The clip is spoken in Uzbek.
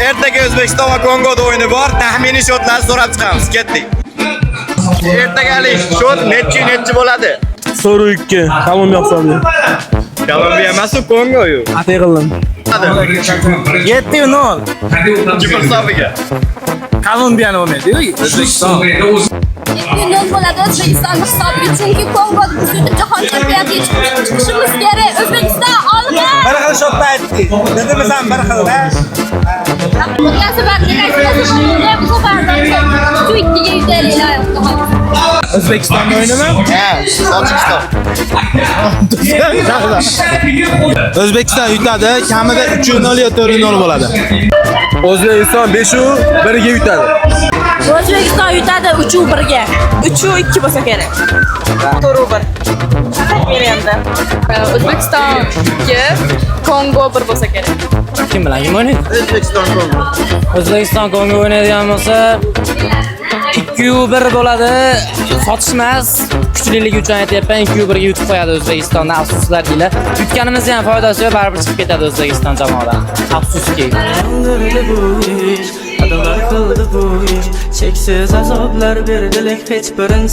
Ertaga O'zbekiston va Kongoda o'yini bor. Taxminiy shotlarni so'rab chiqamiz. Ketdik. Ertagalik shot nechi bo'ladi? 2. Kolumbiya hisobi. Kolumbiya emas, Kongo-yu. Atay qildim. 7-0. Kim hisobiga? Kolumbiyani o'ynaydi. O'zbekiston. 7-0 bo'ladi O'zbekiston hisobiga, chunki Kongo bizning jahon chempionatiga chiqishimiz kerak. O'zbekiston oldi. Bir xil shotni aytdik. Dedimiz ham bir xil. O'zbekiston o'yinimi? Ha, Tojikiston. O'zbekiston yutadi, kamida 3-0 yo 4-0 bo'ladi. O'zbekiston 5-1 ga yutadi. O'zbekiston yutadi 3-1 ga. 3-2 bo'lsa kerak. 4-1. Berganda. O'zbekiston 2, Kongo 1 bo'lsa kerak. Kim bilan kim o'ynaydi? O'zbekiston Kongo. O'zbekiston Kongo o'ynaydigan bo'lsa 2-1 bo'ladi. Sotishmas. Kuchliligi uchun aytyapman, 2-1 ga yutib qo'yadi O'zbekistonni. Afsuslar deylar. Yutganimizda ham foydasi yo'q, baribir chiqib ketadi O'zbekiston jamoadan. Afsuski. Adalar qildi bu ish, cheksiz azoblar berdilik hech birin